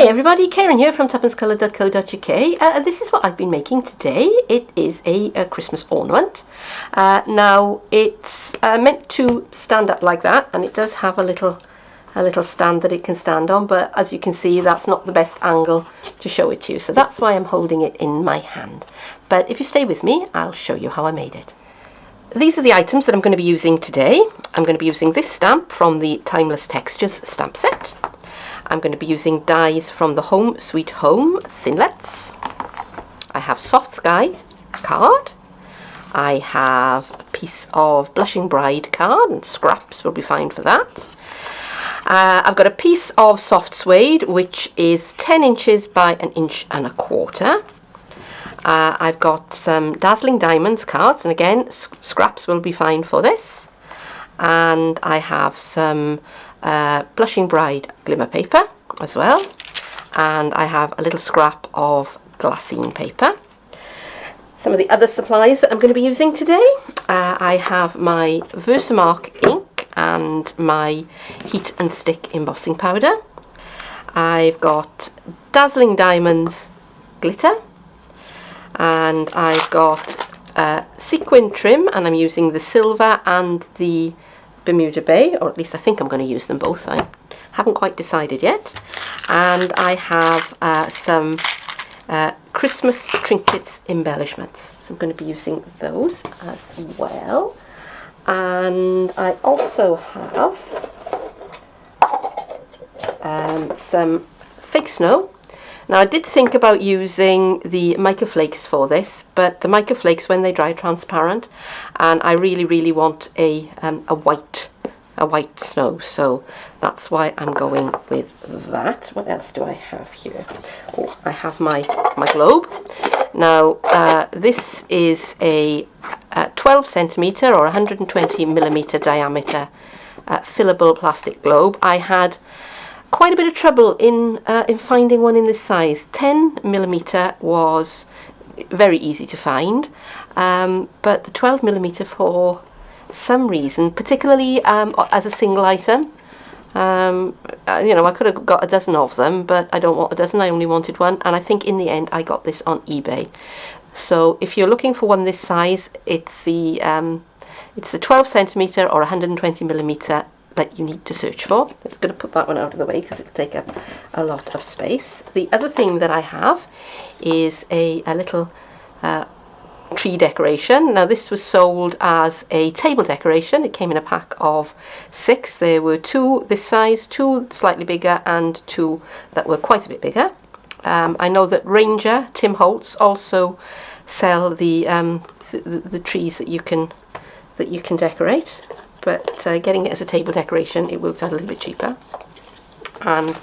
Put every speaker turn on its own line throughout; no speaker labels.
Hi everybody, Keren here from tuppencecoloured.co.uk. This is what I've been making today. It is a Christmas ornament. Now it's meant to stand up like that, and it does have a little stand that it can stand on, but as you can see that's not the best angle to show it to you, so that's why I'm holding it in my hand. But if you stay with me, I'll show you how I made it. These are the items that I'm going to be using today. I'm going to be using this stamp from the Timeless Textures stamp set. I'm going to be using dies from the Home Sweet Home Thinlets. I have Soft Sky card. I have a piece of Blushing Bride card, and scraps will be fine for that. I've got a piece of soft suede, which is 10 inches by 1 1/4 inches. I've got some Dazzling Diamonds cards, and again, scraps will be fine for this. And I have some Blushing Bride glimmer paper as well, and I have a little scrap of glassine paper. Some of the other supplies that I'm going to be using today, I have my Versamark ink and my heat and stick embossing powder. I've got Dazzling Diamonds glitter, and I've got sequin trim, and I'm using the silver and the Bermuda Bay, or at least I think I'm going to use them both. I haven't quite decided yet. And I have some Christmas trinkets embellishments, so I'm going to be using those as well. And I also have some fake snow. Now I did think about using the mica flakes for this, but the mica flakes, when they dry, transparent, and I really want a white snow, so that's why I'm going with that. What else do I have here? Oh, I have my globe. Now this is a 12 centimeter or 120 millimeter diameter fillable plastic globe. I had quite a bit of trouble in finding one in this size. 10 millimeter was very easy to find, but the 12 millimeter, for some reason, particularly as a single item, you know, I could have got a dozen of them, but I don't want a dozen, I only wanted one, and I think in the end I got this on eBay. So if you're looking for one this size, it's the 12 centimeter or 120 millimeter that you need to search for. I'm just going to put that one out of the way because it'll take up a lot of space. The other thing that I have is a little tree decoration. Now this was sold as a table decoration. It came in a pack of 6. There were 2 this size, 2 slightly bigger, and 2 that were quite a bit bigger. I know that Ranger, Tim Holtz, also sell the trees that you can decorate. But getting it as a table decoration, it worked out a little bit cheaper. And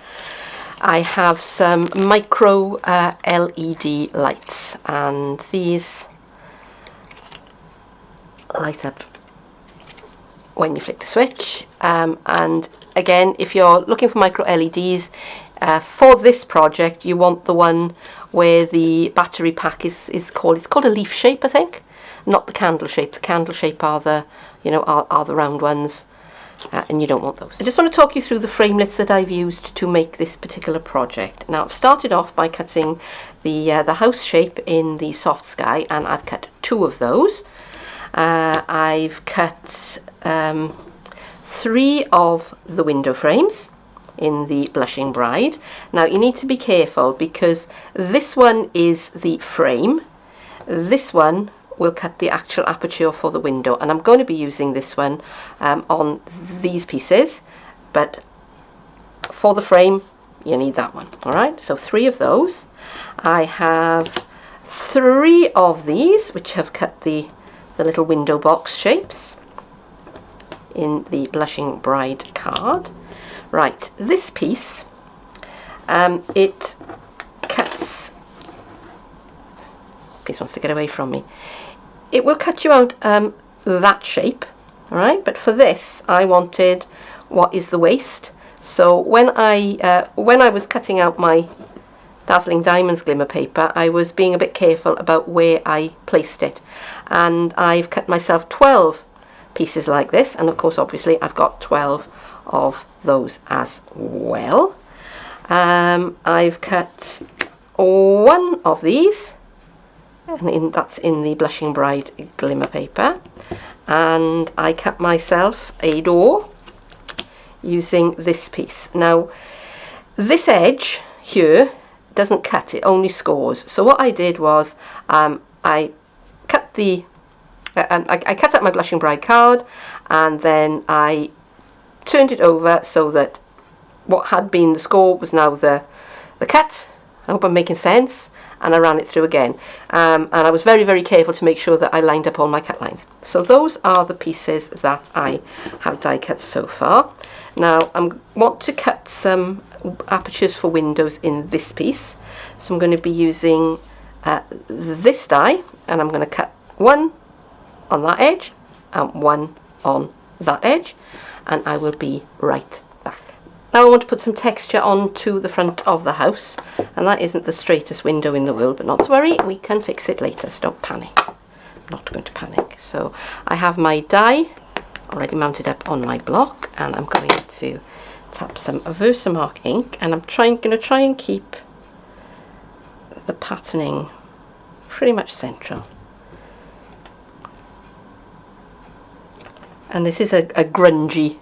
I have some micro LED lights, and these light up when you flick the switch. And again, if you're looking for micro LEDs for this project, you want the one where the battery pack is called, it's called a leaf shape, I think, not the candle shape. The candle shape are the, you know, are the round ones, and you don't want those. I just want to talk you through the framelits that I've used to make this particular project. Now I've started off by cutting the house shape in the Soft Sky, and I've cut 2 of those. I've cut 3 of the window frames in the Blushing Bride. Now you need to be careful because this one is the frame. This one will cut the actual aperture for the window, and I'm going to be using this one on these pieces, but for the frame you need that one. Alright, so 3 of those. I have 3 of these which have cut the little window box shapes in the Blushing Bride card. Right, this piece, it cuts, piece wants to get away from me. It will cut you out that shape, alright, but for this I wanted what is the waist. So when I was cutting out my Dazzling Diamonds glimmer paper, I was being a bit careful about where I placed it, and I've cut myself 12 pieces like this, and of course obviously I've got 12 of those as well. I've cut one of these, and that's in the Blushing Bride glimmer paper, and I cut myself a door using this piece. Now this edge here doesn't cut, it only scores. So what I did was I cut the I cut up my Blushing Bride card, and then I turned it over so that what had been the score was now the cut. I hope I'm making sense. And I ran it through again, and I was very, very careful to make sure that I lined up all my cut lines. So those are the pieces that I have die cut so far. Now I want to cut some apertures for windows in this piece, so I'm going to be using this die, and I'm going to cut one on that edge and one on that edge, and I will be right back. Now I want to put some texture onto the front of the house, and that isn't the straightest window in the world, but not to worry, we can fix it later, so don't panic. I'm not going to panic. So I have my die already mounted up on my block, and I'm going to tap some Versamark ink, and I'm going to try and keep the patterning pretty much central. And this is a grungy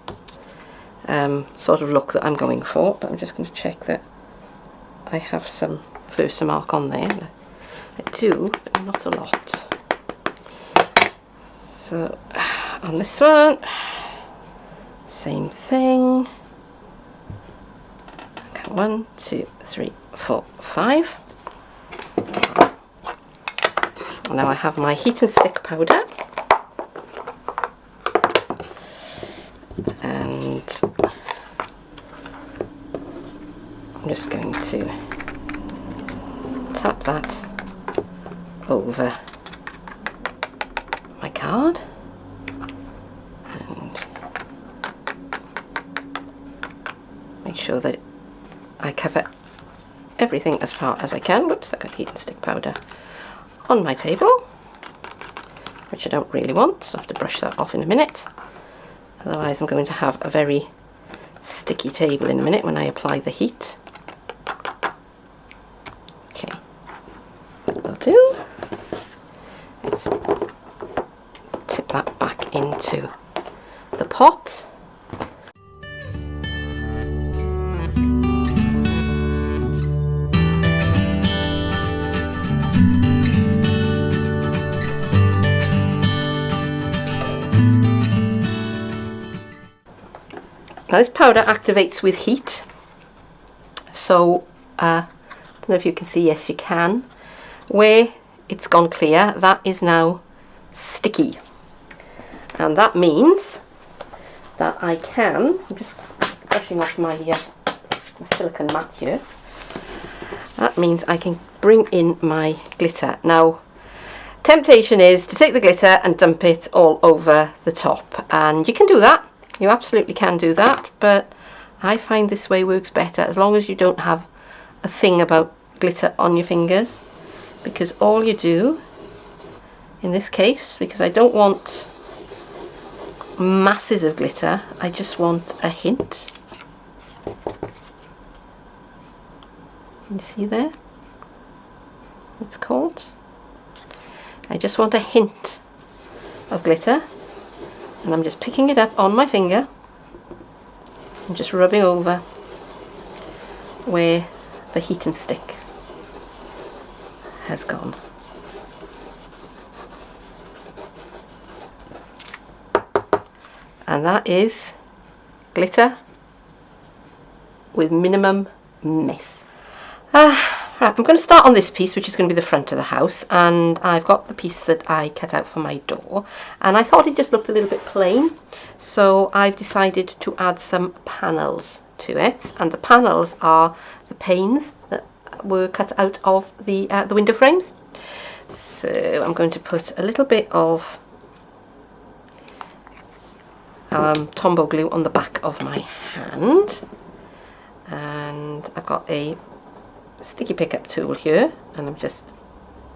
sort of look that I'm going for, but I'm just going to check that I have some Versamark on there. I do, but not a lot. So on this one, same thing. Okay, 1, 2, 3, 4, 5. Now I have my heat and stick powder, and I'm just going to tap that over my card and make sure that I cover everything as far as I can. Whoops, I got heat and stick powder on my table, which I don't really want, so I have to brush that off in a minute. Otherwise I'm going to have a very sticky table in a minute when I apply the heat. Okay, that will do. Let's tip that back into the pot. Now this powder activates with heat, so I don't know if you can see, yes you can, where it's gone clear, that is now sticky, and that means that I can, I'm just brushing off my silicone mat here, that means I can bring in my glitter. Now temptation is to take the glitter and dump it all over the top, and you can do that. You absolutely can do that, but I find this way works better as long as you don't have a thing about glitter on your fingers, because all you do in this case, because I don't want masses of glitter, I just want a hint. Can you see there? It's called. I just want a hint of glitter. And I'm just picking it up on my finger and just rubbing over where the heat and stick has gone. And that is glitter with minimum mess. Right, I'm going to start on this piece, which is going to be the front of the house, and I've got the piece that I cut out for my door, and I thought it just looked a little bit plain, so I've decided to add some panels to it, and the panels are the panes that were cut out of the window frames. So I'm going to put a little bit of Tombow glue on the back of my hand, and I've got a sticky pickup tool here, and I'm just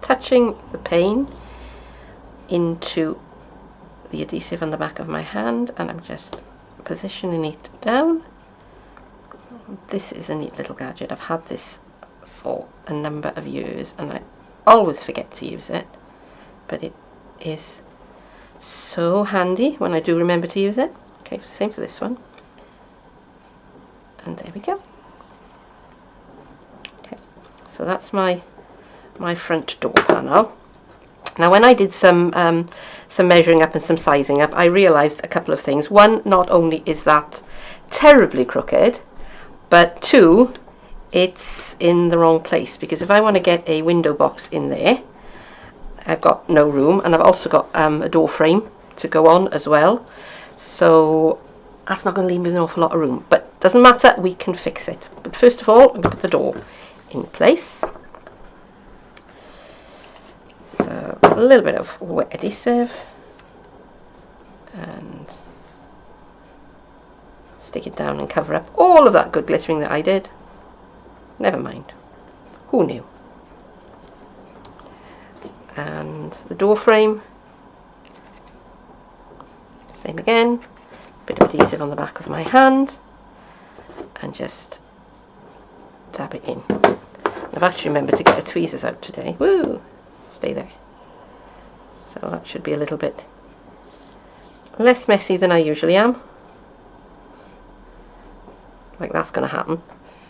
touching the pane into the adhesive on the back of my hand, and I'm just positioning it down this is a neat little gadget. I've had this for a number of years and I always forget to use it, but it is so handy when I do remember to use it. Okay, same for this one. And there we go. Okay, so that's my front door panel. Now when I did some measuring up and some sizing up, I realised a couple of things. One, not only is that terribly crooked, but two, it's in the wrong place, because if I want to get a window box in there, I've got no room, and I've also got a door frame to go on as well, so that's not going to leave me with an awful lot of room, but doesn't matter, we can fix it. But first of all, I'm going to put the door in place. So a little bit of wet adhesive and stick it down and cover up all of that good glittering that I did. Never mind, who knew? And the door frame, same again, bit of adhesive on the back of my hand and just dab it in. I've actually remembered to get the tweezers out today. Woo! Stay there. So that should be a little bit less messy than I usually am. Like that's going to happen.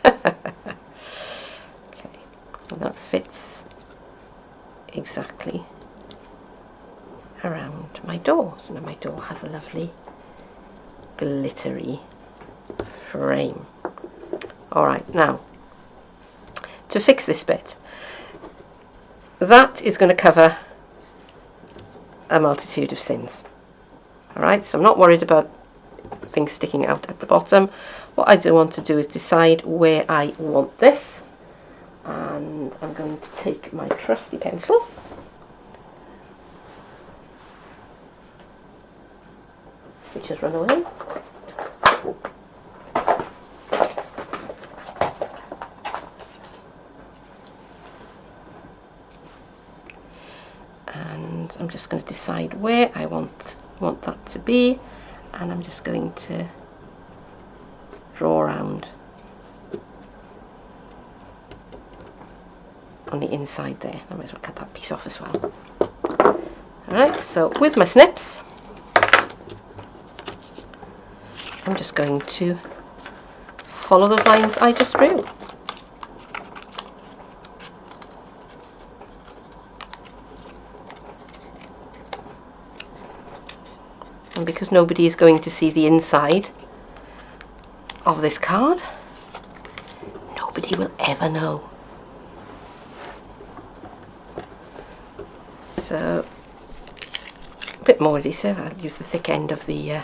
Okay, and that fits exactly around my door. So now my door has a lovely glittery frame. Alright, now to fix this bit, that is going to cover a multitude of sins. Alright, so I'm not worried about things sticking out at the bottom. What I do want to do is decide where I want this, and I'm going to take my trusty pencil which has run away. And I'm just going to decide where I want that to be, and I'm just going to draw around on the inside there. I might as well cut that piece off as well. Alright, so with my snips, I'm just going to follow those lines I just drew. And because nobody is going to see the inside of this card, nobody will ever know. So a bit more adhesive. I'll use the thick end of the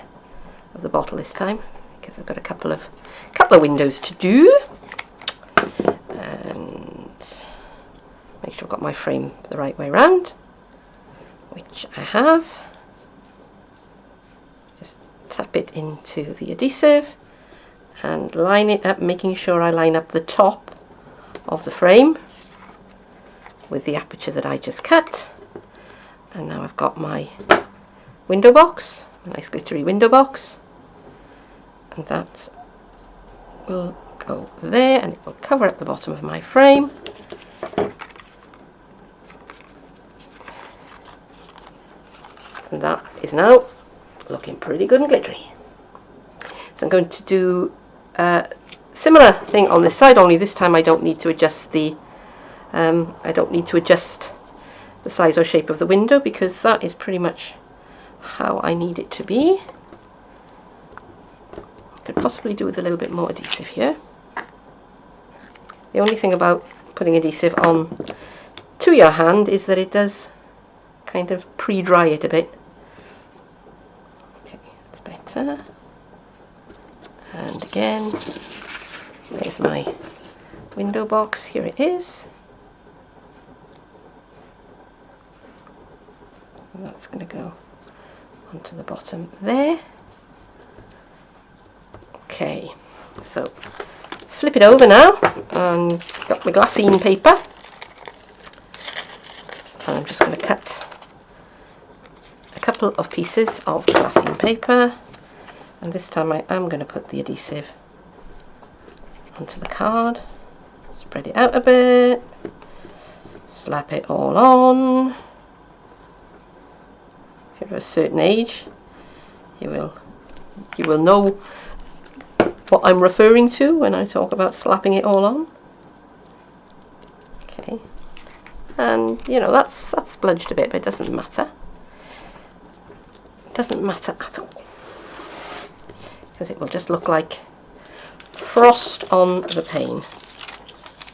bottle this time because I've got a couple of windows to do, and make sure I've got my frame the right way round, which I have. Just tap it into the adhesive and line it up, making sure I line up the top of the frame with the aperture that I just cut. And now I've got my window box, a nice glittery window box, and that will go there and it will cover up the bottom of my frame. And that is now looking pretty good and glittery. So I'm going to do a similar thing on this side, only this time I don't need to adjust the size or shape of the window, because that is pretty much how I need it to be. Could possibly do with a little bit more adhesive here. The only thing about putting adhesive on to your hand is that it does kind of pre-dry it a bit. Okay, that's better. And again, there's my window box. Here it is. And that's going to go onto the bottom there. Okay, so flip it over now, and got my glassine paper, and I'm just going to cut a couple of pieces of glassine paper, and this time I am going to put the adhesive onto the card, spread it out a bit, slap it all on. If you're of a certain age, you will know what I'm referring to when I talk about slapping it all on. Okay, and you know that's spludged a bit, but it doesn't matter. It doesn't matter at all, because it will just look like frost on the pane.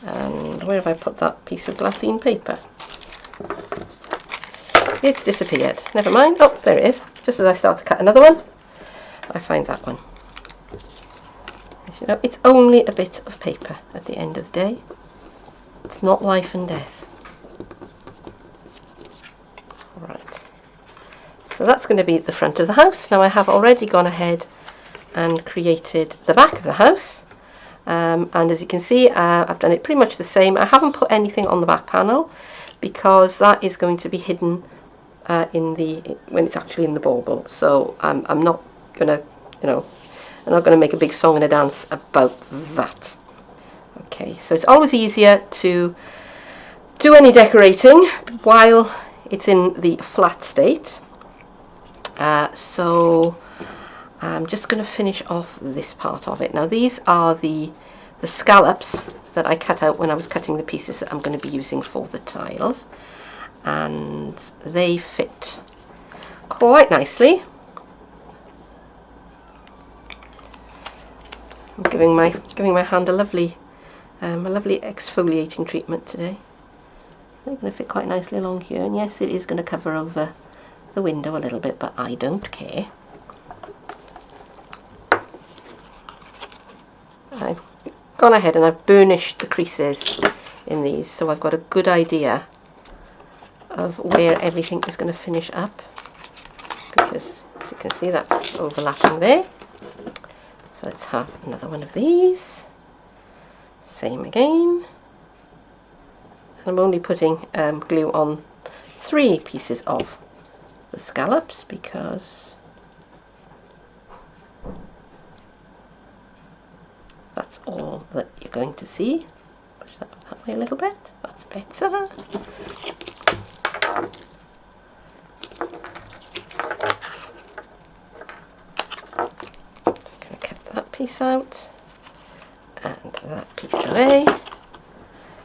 And where have I put that piece of glassine paper? It's disappeared. Never mind. Oh, there it is. Just as I start to cut another one, I find that one. You know, it's only a bit of paper at the end of the day. It's not life and death. Right. So that's going to be the front of the house. Now I have already gone ahead and created the back of the house. And as you can see, I've done it pretty much the same. I haven't put anything on the back panel because that is going to be hidden when it's actually in the bauble. So I'm not gonna, I'm not gonna make a big song and a dance about that. Okay, so it's always easier to do any decorating while it's in the flat state. So I'm just going to finish off this part of it. Now these are the scallops that I cut out when I was cutting the pieces that I'm going to be using for the tiles, and they fit quite nicely. I'm giving my hand a lovely exfoliating treatment today. They're going to fit quite nicely along here, and yes, it is going to cover over the window a little bit, but I don't care. I've gone ahead and I've burnished the creases in these, so I've got a good idea of where everything is going to finish up, because as you can see that's overlapping there. So let's have another one of these, same again, and I'm only putting glue on 3 pieces of the scallops because that's all that you're going to see. Push that way a little bit, that's better. Going to cut that piece out and that piece away.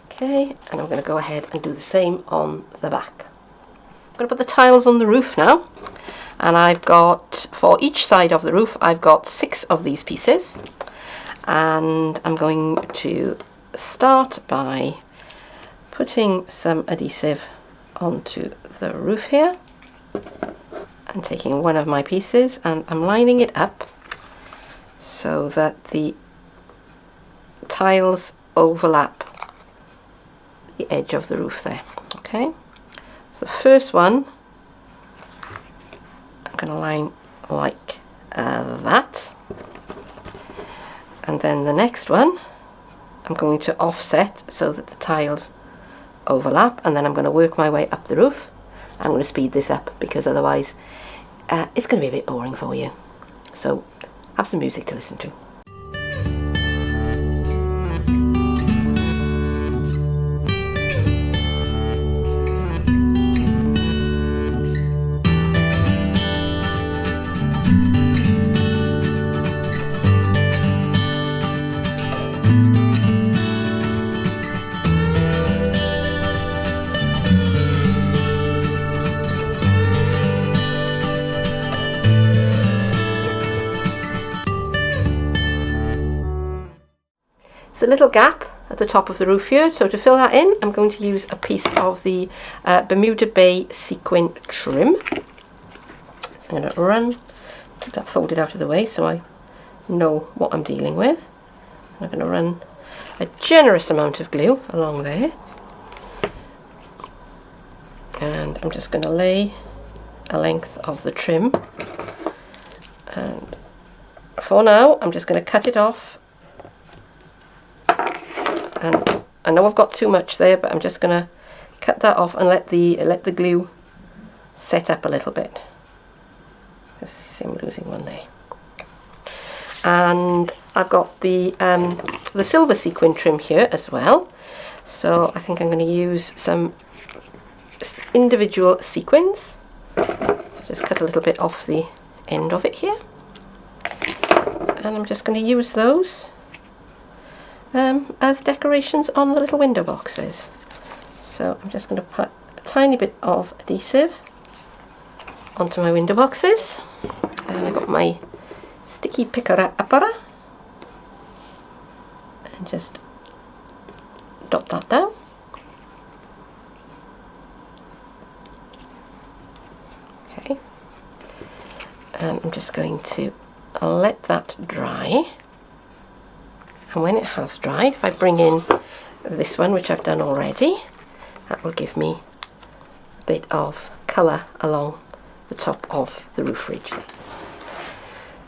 Okay, and I'm going to go ahead and do the same on the back. I'm going to put the tiles on the roof now, and I've got, for each side of the roof, I've got 6 of these pieces. And I'm going to start by putting some adhesive onto the roof here and taking one of my pieces, and I'm lining it up so that the tiles overlap the edge of the roof there. Okay, so the first one I'm going to line like that. And then the next one I'm going to offset so that the tiles overlap, and then I'm going to work my way up the roof. I'm going to speed this up because otherwise it's going to be a bit boring for you. So have some music to listen to. It's a little gap at the top of the roof here, so to fill that in I'm going to use a piece of the Bermuda Bay sequin trim. So I'm going to keep that folded out of the way so I know what I'm dealing with. I'm going to run a generous amount of glue along there, and I'm just going to lay a length of the trim, and for now I'm just going to cut it off. And I know I've got too much there, but I'm just going to cut that off and let the glue set up a little bit. See, I'm losing one there. And I've got the silver sequin trim here as well. So I think I'm going to use some individual sequins. So just cut a little bit off the end of it here. And I'm just going to use those as decorations on the little window boxes. So I'm just going to put a tiny bit of adhesive onto my window boxes. And I've got my sticky picker-upper and just dot that down. Okay, and I'm just going to let that dry, and when it has dried, if I bring in this one, which I've done already, that will give me a bit of colour along the top of the roof ridge.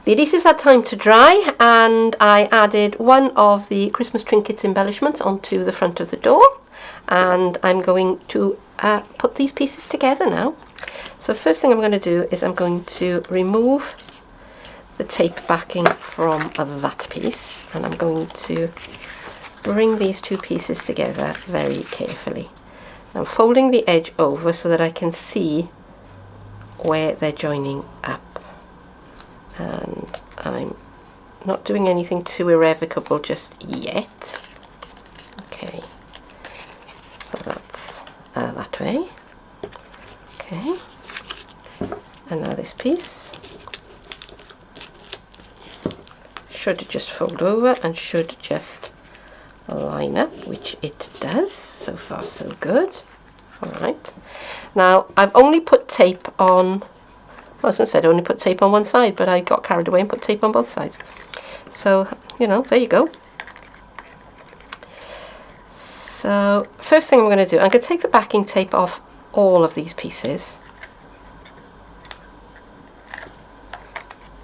The adhesives had time to dry, and I added one of the Christmas trinkets embellishments onto the front of the door, and I'm going to put these pieces together now. So first thing I'm going to do is I'm going to remove the tape backing from that piece, and I'm going to bring these two pieces together very carefully. I'm folding the edge over so that I can see where they're joining up. And I'm not doing anything too irrevocable just yet. Okay, so that's that way. Okay, and now this piece should just fold over and should just line up, which it does. So far so good. Alright, now I've only put tape on, I was going to say I'd only put tape on one side, but I got carried away and put tape on both sides. So, you know, there you go. So, first thing I'm going to do, I'm going to take the backing tape off all of these pieces.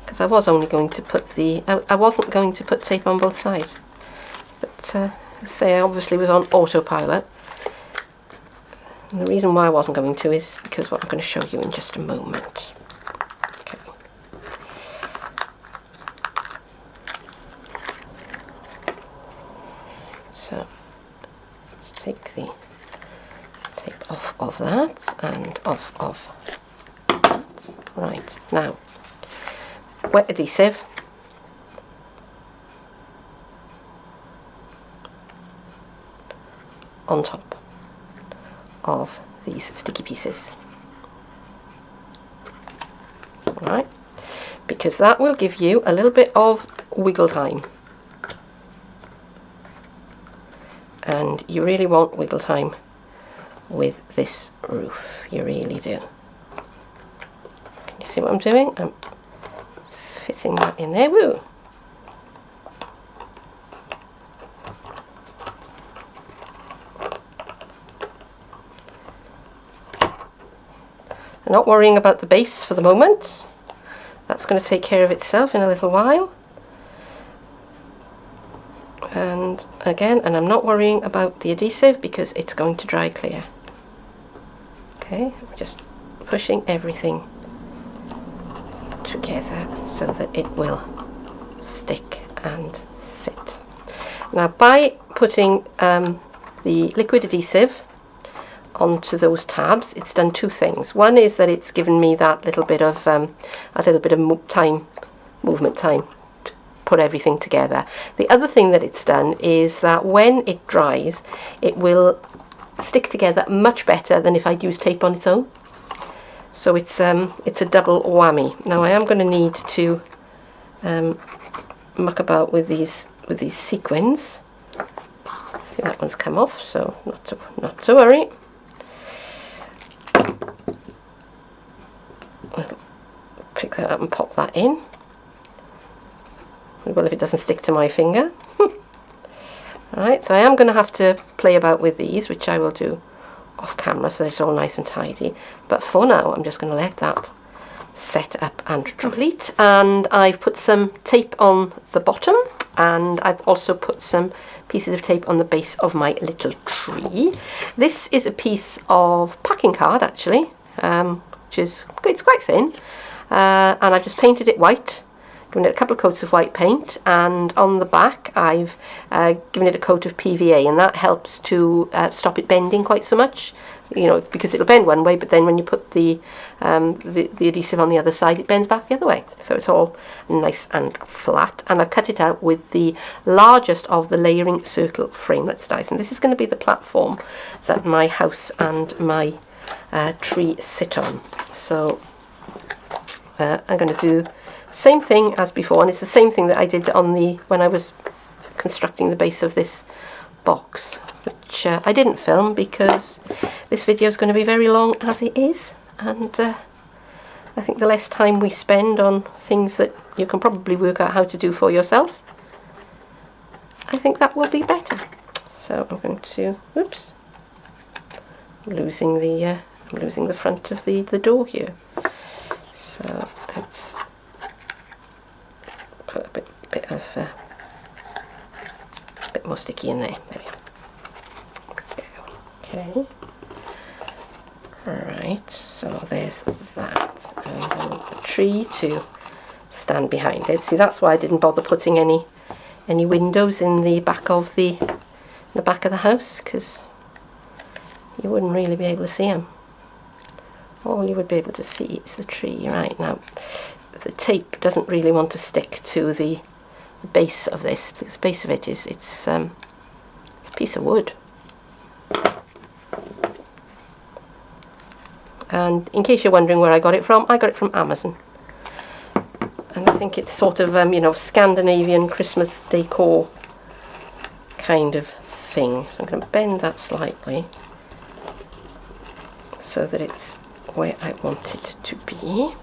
Because I was only going to put I wasn't going to put tape on both sides. But, say I obviously was on autopilot. And the reason why I wasn't going to is because what I'm going to show you in just a moment. So let's take the tape off of that and off of that. Right, now wet adhesive. On top of these sticky pieces. Alright, because that will give you a little bit of wiggle time. And you really want wiggle time with this roof, you really do. Can you see what I'm doing? I'm fitting that in there. Woo! I'm not worrying about the base for the moment. That's going to take care of itself in a little while. And again, I'm not worrying about the adhesive because it's going to dry clear. Okay, I'm just pushing everything together so that it will stick and sit. Now, by putting the liquid adhesive onto those tabs, it's done two things. One is that it's given me that little bit of movement time to put everything together. The other thing that it's done is that when it dries, it will stick together much better than if I'd used tape on its own. So it's a double whammy. Now I am going to need to muck about with these sequins. See, that one's come off, so not to worry. I'll pick that up and pop that in. Well, if it doesn't stick to my finger. Alright, so I am going to have to play about with these, which I will do off camera so it's all nice and tidy. But for now, I'm just going to let that set up and complete. And I've put some tape on the bottom, and I've also put some pieces of tape on the base of my little tree. This is a piece of packing card, actually, which is, it's quite thin, and I've just painted it white given it a couple of coats of white paint, and on the back I've given it a coat of PVA, and that helps to stop it bending quite so much. You know, because it'll bend one way, but then when you put the adhesive on the other side, it bends back the other way. So it's all nice and flat. And I've cut it out with the largest of the layering circle framelits dies. And this is going to be the platform that my house and my tree sit on. So I'm going to do same thing as before, and it's the same thing that I did on when I was constructing the base of this box, which I didn't film because this video is going to be very long as it is, and I think the less time we spend on things that you can probably work out how to do for yourself, I think that will be better. So I'm going to, oops, I'm losing the front of the door here. So let's put a bit more sticky in there. There we go. Okay. Alright, so there's that. And then the tree to stand behind it. See, that's why I didn't bother putting any windows in the back of the house, because you wouldn't really be able to see them. All you would be able to see is the tree. Right, now the tape doesn't really want to stick to the base of this, because the base of it is it's a piece of wood. And in case you're wondering where I got it from Amazon. And I think it's sort of you know, Scandinavian Christmas decor kind of thing. So I'm going to bend that slightly so that it's where I want it to be.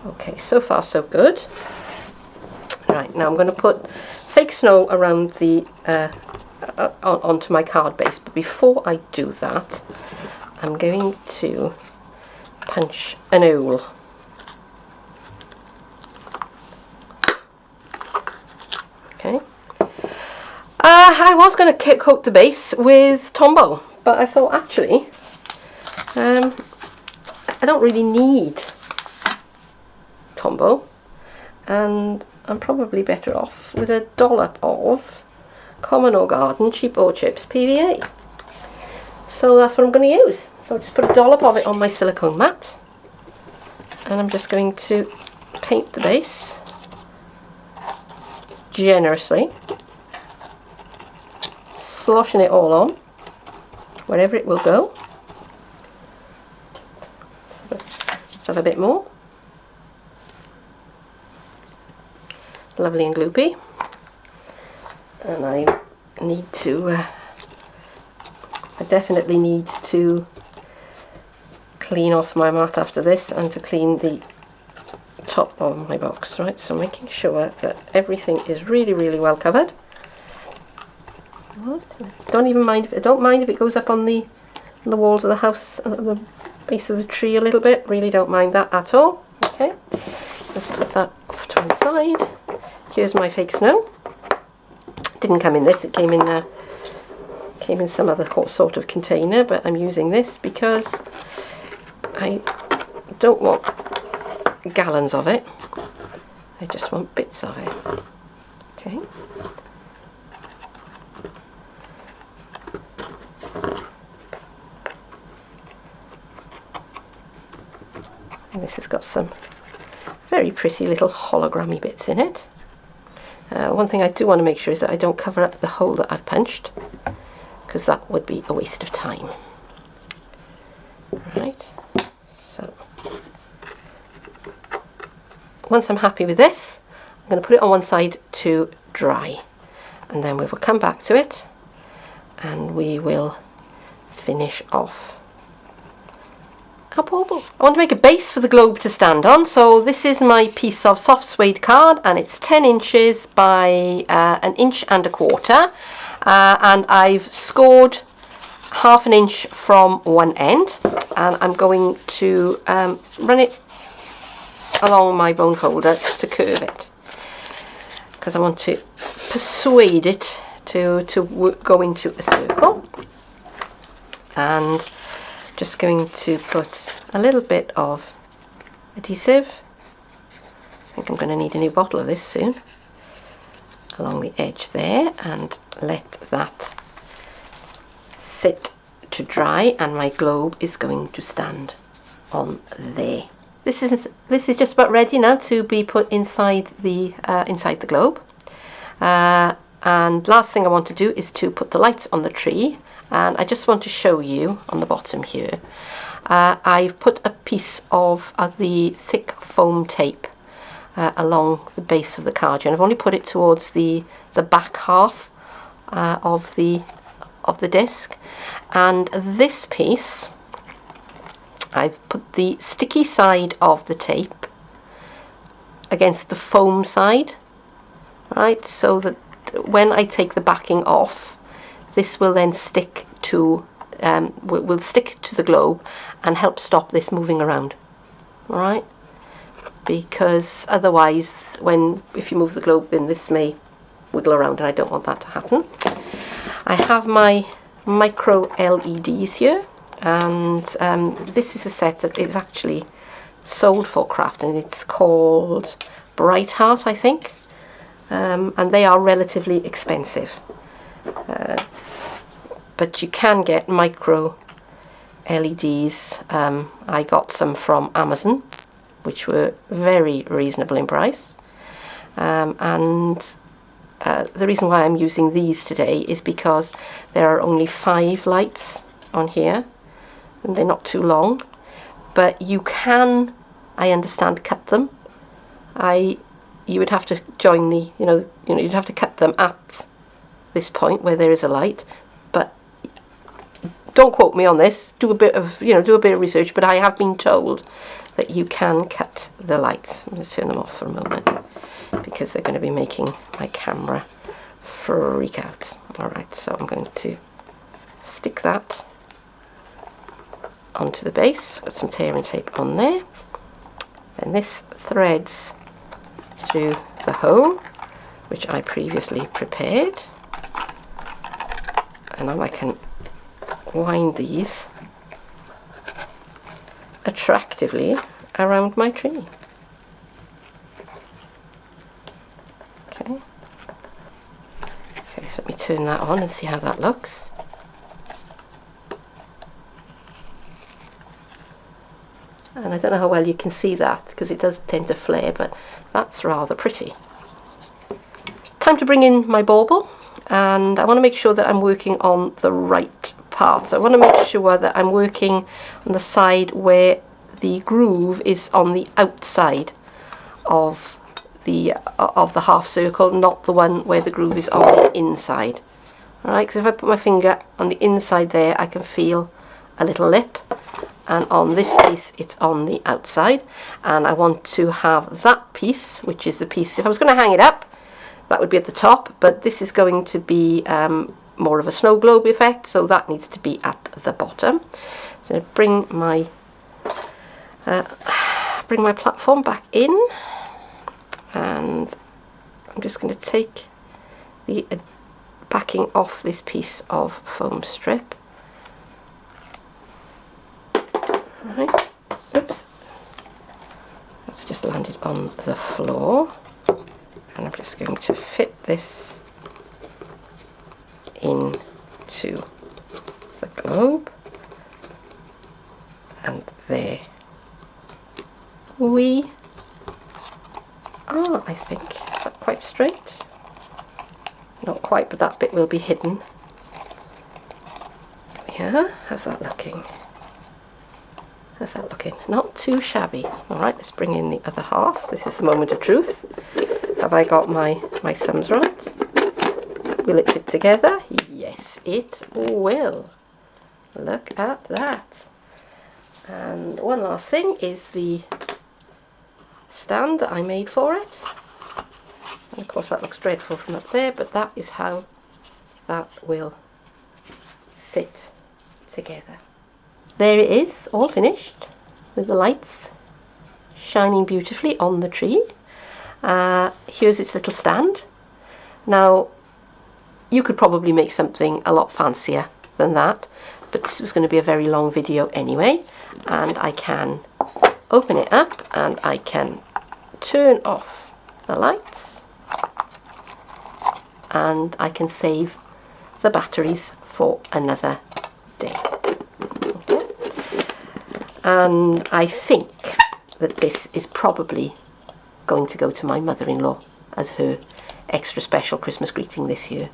Okay, so far so good. Right, now I'm going to put fake snow around the onto my card base, but before I do that, I'm going to punch an hole. Okay. I was going to coat the base with Tombow, but I thought actually I don't really need Tombow, and I'm probably better off with a dollop of Common or Garden Cheap or Chips PVA. So that's what I'm going to use. So I'll just put a dollop of it on my silicone mat, and I'm just going to paint the base generously, sloshing it all on wherever it will go. Let's have a bit more. Lovely and gloopy. And I need to I definitely need to clean off my mat after this, and to clean the top of my box. Right, so making sure that everything is really well covered. Don't mind if it goes up on the walls of the house, at the base of the tree a little bit. Really don't mind that at all. Okay, let's put that off to one side. Here's my fake snow. Didn't come in this, it came in some other sort of container, but I'm using this because I don't want gallons of it, I just want bits of it. Okay. And this has got some very pretty little hologrammy bits in it. One thing I do want to make sure is that I don't cover up the hole that I've punched, because that would be a waste of time. Right, so once I'm happy with this, I'm going to put it on one side to dry, and then we will come back to it and we will finish off our bauble. I want to make a base for the globe to stand on, so this is my piece of soft suede card, and it's 10 inches by 1.25 inches, and I've scored 1/2 inch from one end, and I'm going to run it along my bone folder to curve it, because I want to persuade it to go into a circle. And just going to put a little bit of adhesive I think I'm going to need a new bottle of this soon. Along the edge there, and let that sit to dry, and my globe is going to stand on there. This is just about ready now to be put inside the globe. And last thing I want to do is to put the lights on the tree, and I just want to show you on the bottom here. I've put a piece of the thick foam tape along the base of the card, and I've only put it towards the back half of the disc. And this piece, I've put the sticky side of the tape against the foam side, right, so that when I take the backing off, this will then stick to will stick to the globe and help stop this moving around, right? Because otherwise, if you move the globe, then this may wiggle around, and I don't want that to happen. I have my micro LEDs here, and this is a set that is actually sold for craft, and it's called Bright Heart, I think, and they are relatively expensive, but you can get micro LEDs. I got some from Amazon, which were very reasonable in price, and the reason why I'm using these today is because there are only 5 lights on here, and they're not too long, but you can, I understand, cut them. You would have to join the, you'd have to cut them at this point where there is a light, but don't quote me on this. Do a bit of research, but I have been told that you can cut the lights. I'm going to turn them off for a moment because they're going to be making my camera freak out. Alright, so I'm going to stick that onto the base, put some tearing tape on there, and this threads through the hole which I previously prepared, and now I can wind these attractively around my tree. Okay, so let me turn that on and see how that looks. And I don't know how well you can see that because it does tend to flare, but that's rather pretty. Time to bring in my bauble, and I want to make sure that I'm working on the right part. So I want to make sure that I'm working on the side where the groove is on the outside of the half circle, not the one where the groove is on the inside. Alright, because if I put my finger on the inside there, I can feel a little lip, and on this piece it's on the outside, and I want to have that piece, which is the piece, if I was going to hang it up, that would be at the top, but this is going to be more of a snow globe effect, so that needs to be at the bottom. So bring my platform back in, and I'm just going to take the backing off this piece of foam strip. Right, oops, that's just landed on the floor, and I'm just going to fit this into the globe, and there we are. I think is that quite straight? Not quite, but that bit will be hidden. Yeah, how's that looking? How's that looking? Not too shabby. Alright, let's bring in the other half. This is the moment of truth. Have I got my sums right? Will it fit together? Yes, it will. Look at that. And one last thing is the stand that I made for it. And of course that looks dreadful from up there, but that is how that will sit together. There it is, all finished, with the lights shining beautifully on the tree. Here's its little stand. Now, you could probably make something a lot fancier than that, but this was going to be a very long video anyway, and I can open it up and I can turn off the lights and I can save the batteries for another day. Okay. And I think that this is probably going to go to my mother-in-law as her extra special Christmas greeting this year,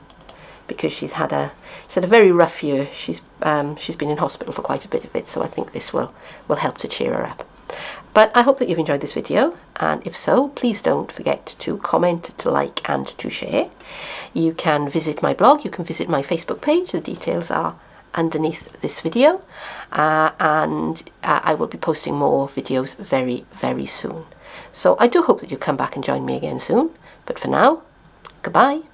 because she's had a very rough year. She's been in hospital for quite a bit of it, so I think this will help to cheer her up. But I hope that you've enjoyed this video, and if so, please don't forget to comment, to like and to share. You can visit my blog, you can visit my Facebook page, the details are underneath this video, and I will be posting more videos very, very soon. So I do hope that you come back and join me again soon, but for now, goodbye.